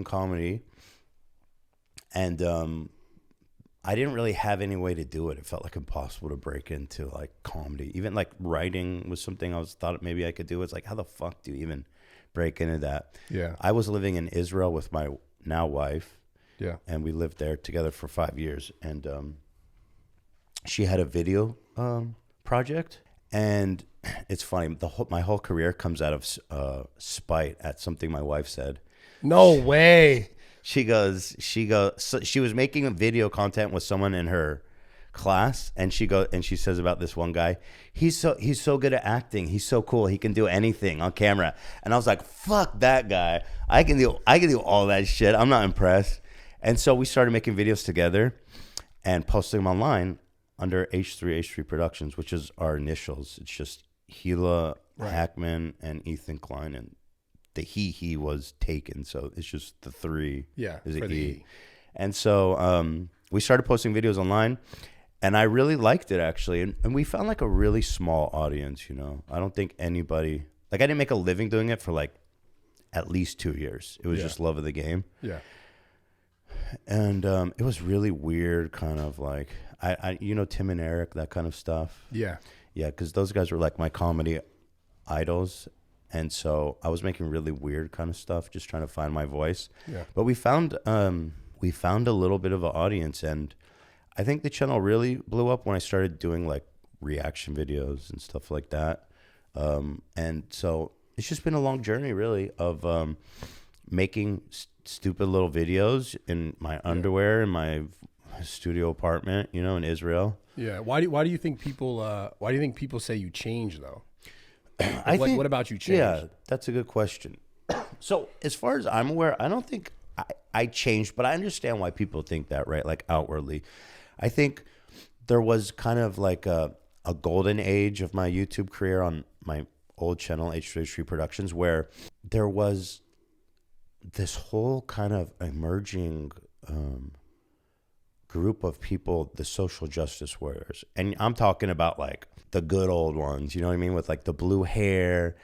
in comedy, and I didn't really have any way to do it. It felt like impossible to break into like comedy. Even like writing was something I thought maybe I could do. It's like, how the fuck do you even break into that? Yeah. I was living in Israel with my now wife. Yeah. And we lived there together for 5 years. And she had a video project. And it's funny, my whole career comes out of spite at something my wife said. No way. She goes, so she was making a video content with someone in her class, and she says about this one guy, he's so good at acting, he's so cool, he can do anything on camera. And I was like, fuck that guy. I can do all that shit. I'm not impressed. And so we started making videos together and posting them online under H3 Productions, which is our initials. It's just Hila, Hackman, and Ethan Klein, and the he was taken, so it's just the three. Yeah, is for a the he. he. And so we started posting videos online, and I really liked it actually, and we found like a really small audience. You know, I don't think anybody I didn't make a living doing it for like at least 2 years. It was just love of the game. Yeah. And it was really weird, kind of like I Tim and Eric, that kind of stuff. Yeah. Yeah, because those guys were like my comedy idols. And so I was making really weird kind of stuff, just trying to find my voice. Yeah. But we found a little bit of an audience, and I think the channel really blew up when I started doing like reaction videos and stuff like that. And so it's just been a long journey, really, of making stupid little videos in my underwear in my studio apartment, in Israel. Yeah. Why do you think people say you change though? What about you changed? Yeah, that's a good question. So as far as I'm aware, I don't think I changed, but I understand why people think that, right? Like outwardly. I think there was kind of like a golden age of my YouTube career on my old channel, H3 Productions, where there was this whole kind of emerging group of people, the social justice warriors. And I'm talking about like the good old ones, you know what I mean? With like the blue hair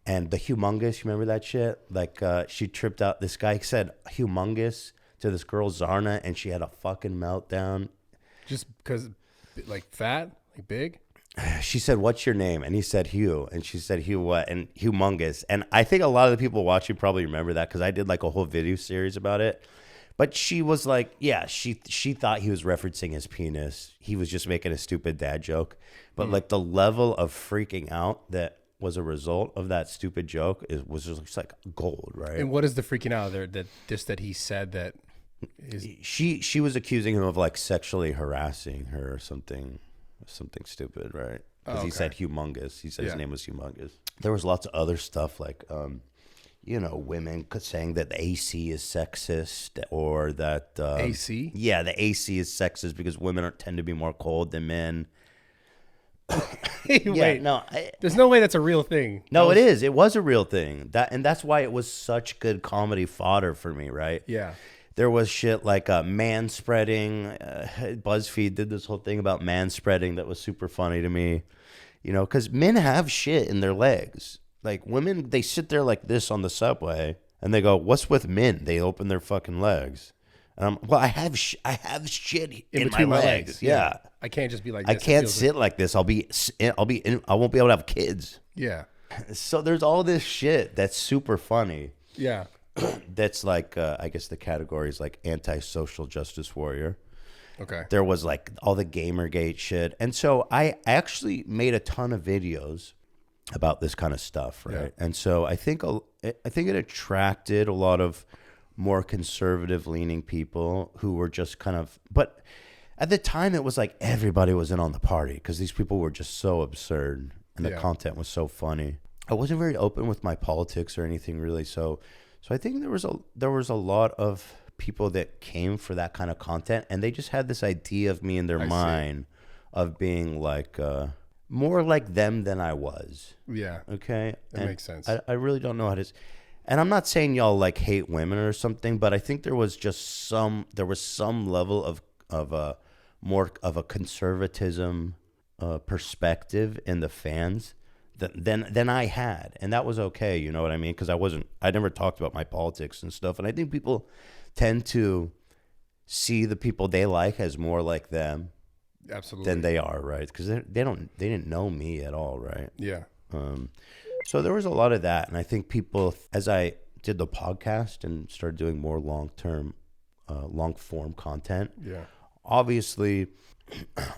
and the humongous. You remember that shit? Like she tripped out. This guy said humongous to this girl Zarna, and she had a fucking meltdown. Just because like fat, like big? She said, "What's your name?" And he said, "Hugh." And she said, "Hugh what?" And humongous. And I think a lot of the people watching probably remember that because I did like a whole video series about it. But she was like, yeah, she thought he was referencing his penis. He was just making a stupid dad joke. But like the level of freaking out that was a result of that stupid joke was just like gold, right? And what is the freaking out there that he said that is... She was accusing him of like sexually harassing her or something stupid, right? Because he said humongous. He said his name was humongous. There was lots of other stuff like women saying that the AC is sexist, or that AC? Yeah, the AC is sexist because women tend to be more cold than men. Wait, no, there's no way that's a real thing. No, it is. It was a real thing. That's why it was such good comedy fodder for me, right? Yeah. There was shit like man-spreading. BuzzFeed did this whole thing about man-spreading that was super funny to me, because men have shit in their legs. Like women, they sit there like this on the subway, and they go, "What's with men?" They open their fucking legs. Well, I have shit in my legs. Yeah. I can't just be like this. I can't sit like this. I won't be able to have kids. Yeah. So there's all this shit that's super funny. Yeah. That's like, I guess the category is like anti-social justice warrior. Okay. There was like all the Gamergate shit. And so I actually made a ton of videos about this kind of stuff, right? Yeah. And so I think it attracted a lot of more conservative leaning people who were just kind of, but at the time it was like everybody was in on the party because these people were just so absurd and the content was so funny. I wasn't very open with my politics or anything really, so I think there was a lot of people that came for that kind of content, and they just had this idea of me in their mind of being like more like them than I was. Yeah. Okay. That makes sense. I really don't know how to. And I'm not saying y'all like hate women or something, but I think there was some level of more of a conservatism perspective in the fans than I had, and that was okay. You know what I mean? Because I never talked about my politics and stuff, and I think people tend to see the people they like as more like them, absolutely, than they are, right? Because they didn't know me at all, right? Yeah. So there was a lot of that, and I think people, as I did the podcast and started doing more long form content, yeah, obviously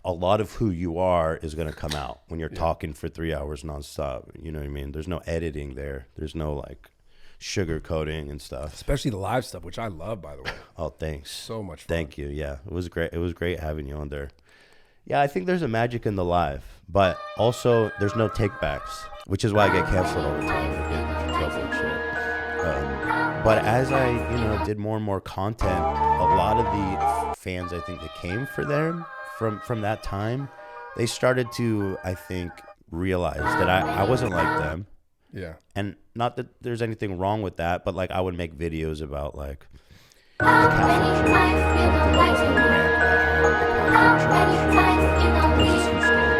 a lot of who you are is going to come out when you're talking for 3 hours nonstop. You know what I mean? There's no editing there. There's no like sugar coating and stuff. Especially the live stuff, which I love, by the way. Oh, thanks. So much fun. Thank you. Yeah, it was great. It was great having you on there. Yeah, I think there's a magic in the live, but also there's no takebacks, which is why I get canceled all the time. I get in trouble and shit. But as I, did more and more content, a lot of the fans, I think, that came for them from that time, they started to, I think, realize that I wasn't like them. Yeah. And not that there's anything wrong with that, but like I would make videos about like the Catholic Church. I would do like a whole rant about how the Catholic Church. There's this huge story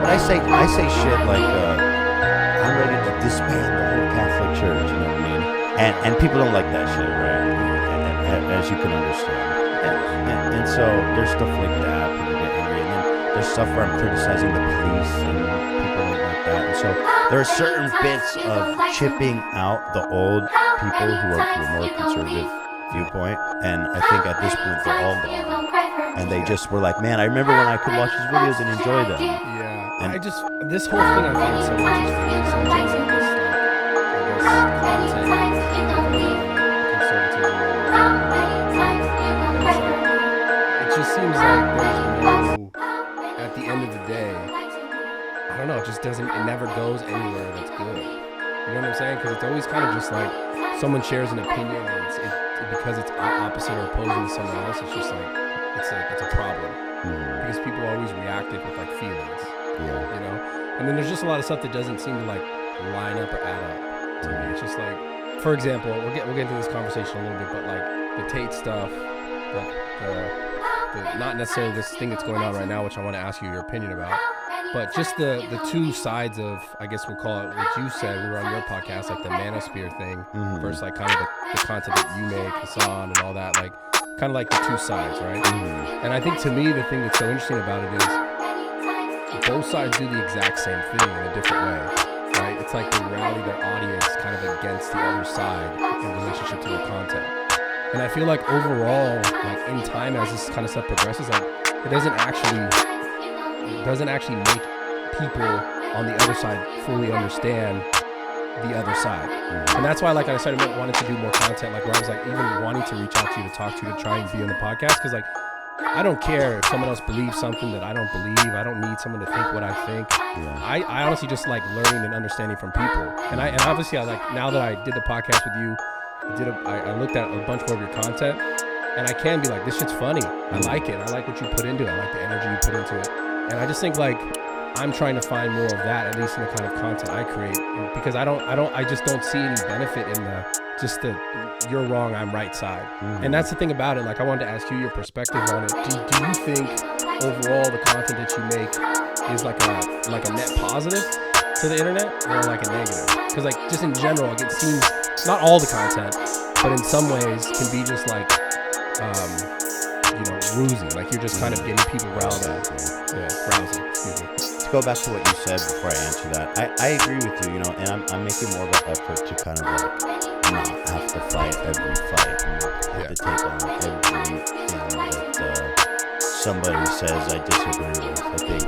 but I say shit like I'm ready to disband the whole Catholic Church. You know what I mean? And people don't like that shit, right? As you can understand. And so there's stuff like that. People get angry, and then there's stuff where I'm criticizing the police, and people don't like that. And so there are certain bits of chipping out the old people who are more conservative viewpoint, and I think at this point they're all gone. And they just were like, man, I remember when I could watch his videos and enjoy them. Yeah, and this whole thing I find so interesting. Conservatism, it just seems like there's no, at the end of the day, I don't know, it never goes anywhere that's good. You know what I'm saying? Because it's always kind of just like someone shares an opinion, and because it's opposite or opposing to someone else, it's just like, it's a problem. Because people always react it with like feelings. Yeah. And then there's just a lot of stuff that doesn't seem to like line up or add up to me. It's just like, for example, we'll get into this conversation a little bit, but like the Tate stuff, the not necessarily this thing that's going on right now, which I want to ask you your opinion about, but just the two sides of, I guess we'll call it what you said, we were on your podcast, like the manosphere thing versus like kind of the content that you make, Hassan and all that, like kind of like the two sides, right? And I think to me, the thing that's so interesting about it is both sides do the exact same thing in a different way, right? It's like they rally their audience kind of against the other side in relationship to their content. And I feel like overall, like in time as this kind of stuff progresses, like it doesn't actually make people on the other side fully understand the other side. And that's why, like, I started wanting to do more content, like where I was like even wanting to reach out to you to talk to you to try and be on the podcast, because like I don't care if someone else believes something that I don't believe. I don't need someone to think what I think. I honestly just like learning and understanding from people. And obviously I like, now that I did the podcast with you, I looked at a bunch more of your content, and I can be like, this shit's funny. I like it. I like what you put into it. I like the energy you put into it. And I just think like I'm trying to find more of that, at least in the kind of content I create, because I just don't see any benefit in the you're wrong, I'm right side. And that's the thing about it. Like I wanted to ask you your perspective on it. Do you think overall the content that you make is like a net positive to the internet, or like a negative? Because like just in general, like it seems not all the content, but in some ways can be just like rusy. Like you're just kind of getting people riled up. Rousing. Excuse me. To go back to what you said before I answer that, I agree with you, and I'm making more of an effort to kind of like not have to fight every fight and have to take on everything that somebody says I disagree with. I think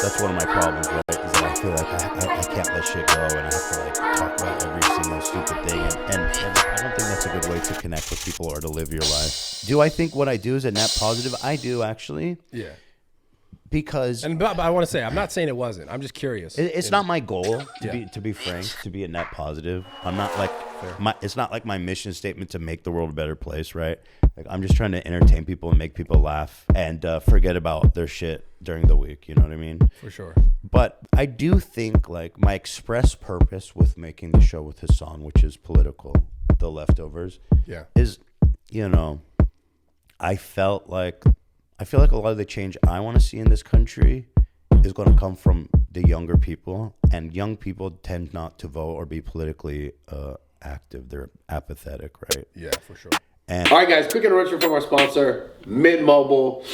that's one of my problems, right? Is that I feel like I can't let shit go, and I have to like talk about every single stupid thing, and I don't think that's a good way to connect with people or to live your life. Do I think what I do is a net positive? I do, actually. Yeah. Because but I want to say, I'm not saying it wasn't. I'm just curious. It's not my goal to be frank, to be a net positive. I'm not like it's not like my mission statement to make the world a better place, right? Like I'm just trying to entertain people and make people laugh and forget about their shit during the week. You know what I mean? For sure. But I do think like my express purpose with making the show with Hassan, which is political, The Leftovers, is I felt like I feel like a lot of the change I want to see in this country is going to come from the younger people, and young people tend not to vote or be politically active. They're apathetic, right? Yeah, for sure. All right, guys, quick interruption from our sponsor, Mint Mobile.